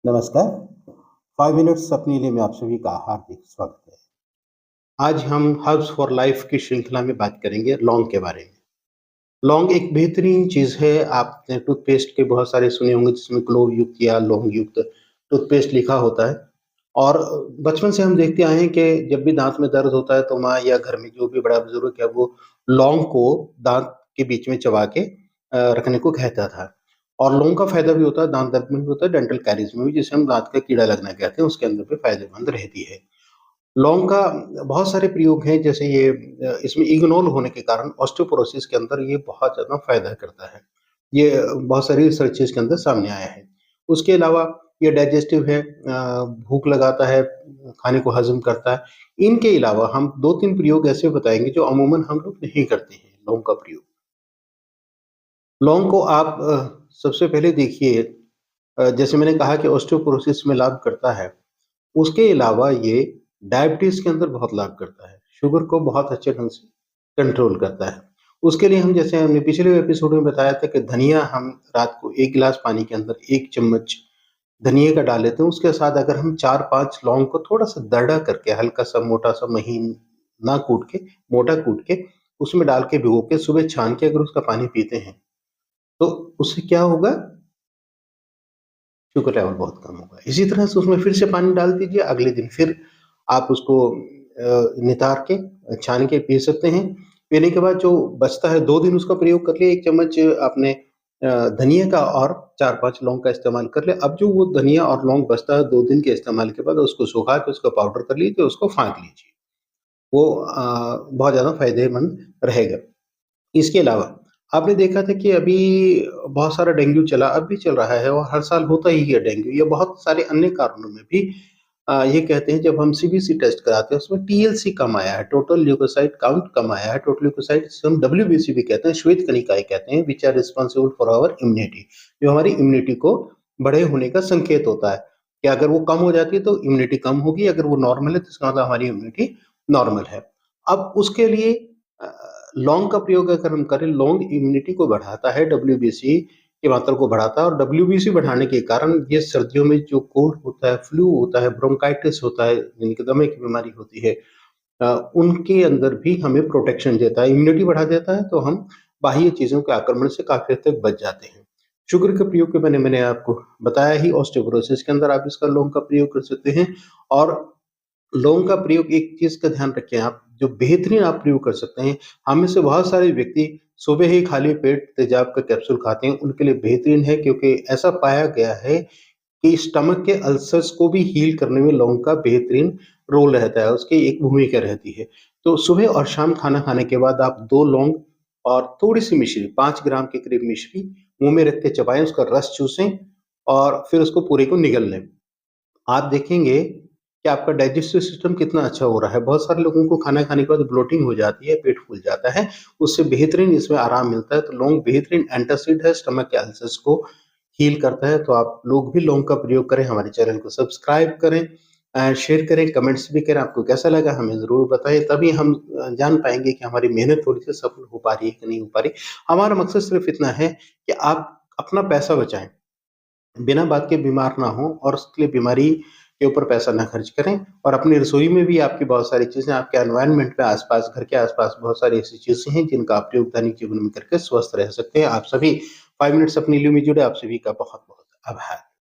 नमस्कार। 5 मिनट्स अपने लिए में आप सभी का हार्दिक स्वागत है। आज हम हर्ब्स फॉर लाइफ की श्रृंखला में बात करेंगे लौंग के बारे में। लौंग एक बेहतरीन चीज़ है। आपने टूथपेस्ट के बहुत सारे सुने होंगे जिसमें क्लोव युक्त या लौंग युक्त टूथपेस्ट लिखा होता है। और बचपन से हम देखते आए हैं कि जब भी दाँत में दर्द होता है तो माँ या घर में जो भी बड़ा बुजुर्ग है वो लौंग को दाँत के बीच में चबा के रखने को कहता था। और लौंग का फ़ायदा भी होता है, दाँत दर्द में भी होता है, डेंटल कैरीज़ में भी, जिसे हम दाँत का कीड़ा लगना कहते हैं, उसके अंदर भी फ़ायदेमंद रहती है। लौंग का बहुत सारे प्रयोग हैं, जैसे ये इसमें इग्नोल होने के कारण ऑस्टियोपोरोसिस के अंदर ये बहुत ज़्यादा फ़ायदा करता है। ये बहुत सारी रिसर्चेज़ के अंदर सामने आया है। उसके अलावा ये डाइजेस्टिव है, भूख लगाता है, खाने को हज़म करता है। इनके अलावा हम 2-3 प्रयोग ऐसे बताएँगे जो अमूमन हम लोग नहीं करते हैं लौंग का प्रयोग। लौंग को आप सबसे पहले देखिए, जैसे मैंने कहा कि ऑस्टियोपोरोसिस में लाभ करता है। उसके अलावा ये डायबिटीज़ के अंदर बहुत लाभ करता है। शुगर को बहुत अच्छे ढंग से कंट्रोल करता है। उसके लिए हम, जैसे हमने पिछले एपिसोड में बताया था कि धनिया हम रात को 1 गिलास पानी के अंदर 1 चम्मच धनिये का डाल लेते हैं। उसके साथ अगर हम 4-5 लौंग को थोड़ा-सा दरड़ा करके, हल्का-सा मोटा-सा महीन ना कूट के, मोटा कूट के उसमें डाल के भिगो के सुबह छान के अगर उसका पानी पीते हैं, तो उससे क्या होगा, शुगर लेवल बहुत कम होगा। इसी तरह से उसमें फिर से पानी डाल दीजिए, अगले दिन फिर आप उसको नितार के छान के पी सकते हैं। पीने के बाद जो बचता है, 2 दिन उसका प्रयोग कर लिए, 1 चम्मच आपने धनिया का और 4-5 लौंग का इस्तेमाल कर लिया। अब जो वो धनिया और लौंग बचता है 2 दिन के इस्तेमाल के बाद, उसको सुखा के उसका पाउडर कर लीजिए, उसको फाँक लीजिए। वो बहुत ज़्यादा फ़ायदेमंद रहेगा। इसके अलावा आपने देखा था कि अभी बहुत सारा डेंगू चला, अब भी चल रहा है और हर साल होता ही है डेंगू। या बहुत सारे अन्य कारणों में भी ये कहते हैं, जब हम सीबीसी टेस्ट कराते हैं उसमें टीएलसी कम आया है, टोटल ल्यूकोसाइट काउंट कम आया है। टोटल ल्यूकोसाइट जिसे हम डब्ल्यूबीसी भी कहते हैं, श्वेत कणिकाएँ कहते हैं, which are responsible for our immunity, जो हमारी इम्यूनिटी को बड़े होने का संकेत होता है कि अगर वो कम हो जाती है तो इम्यूनिटी कम होगी, अगर वो नॉर्मल है तो इसका मतलब हमारी इम्यूनिटी नॉर्मल है। अब उसके लिए अ, लौंग का प्रयोग अगर हम करें, लौंग इम्यूनिटी को बढ़ाता है, डब्ल्यूबीसी की मात्रा को बढ़ाता है, और डब्ल्यूबीसी बढ़ाने के कारण ये सर्दियों में जो कोल्ड होता है, फ्लू होता है, ब्रोंकाइटिस होता है, जिनके दमे की बीमारी होती है, उनके अंदर भी हमें प्रोटेक्शन देता है, इम्यूनिटी बढ़ा देता है, तो हम बाह्य चीज़ों के आक्रमण से काफ़ी हद तक बच जाते हैं। शुगर के प्रयोग के मैंने आपको बताया ही, ऑस्टियोपोरोसिस के अंदर आप इसका लौंग का प्रयोग कर सकते हैं। और लौंग का प्रयोग, एक चीज़ का ध्यान रखें आप, जो बेहतरीन आप प्रयोग कर सकते हैं, हम में से बहुत सारे व्यक्ति सुबह ही खाली पेट तेज़ाब का कैप्सूल खाते हैं, उनके लिए बेहतरीन है, क्योंकि ऐसा पाया गया है कि स्टमक के अल्सर्स को भी हील करने में लौंग का बेहतरीन रोल रहता है, उसकी एक भूमिका रहती है। तो सुबह और शाम खाना खाने के बाद आप 2 लौंग और थोड़ी-सी मिश्री, 5 ग्राम के करीब मिश्री मुँह में रख के चबाएँ, उसका रस चूसें और फिर उसको पूरे को निगल लें। आप देखेंगे कि आपका डाइजेस्टिव सिस्टम कितना अच्छा हो रहा है। बहुत सारे लोगों को खाना खाने के बाद ब्लोटिंग हो जाती है, पेट फूल जाता है, उससे बेहतरीन इसमें आराम मिलता है। तो लौंग बेहतरीन एंटासिड है, स्टमक के अल्सर्स को हील करता है। तो आप लोग भी लौंग का प्रयोग करें, हमारे चैनल को सब्सक्राइब करें, शेयर करें, कमेंट्स भी करें। आपको कैसा लगा हमें ज़रूर बताएँ, तभी हम जान पाएँगे कि हमारी मेहनत थोड़ी-सी सफल हो पा रही है कि नहीं हो पा रही। हमारा मकसद सिर्फ़ इतना है कि आप अपना पैसा बचाएँ। बिना बात के बीमार ना हों और उसके लिए बीमारी के ऊपर पैसा ना खर्च करें। और अपनी रसोई में भी आपकी बहुत सारी चीज़ें, आपके एनवायरनमेंट में आस-पास, घर के आस-पास बहुत सारी ऐसी चीज़ें हैं जिनका आप प्रयोग दैनिक जीवन में करके स्वस्थ रह सकते हैं। आप सभी 5 मिनट्स अपनी लिए में जुड़े, आप सभी का बहुत-बहुत आभार।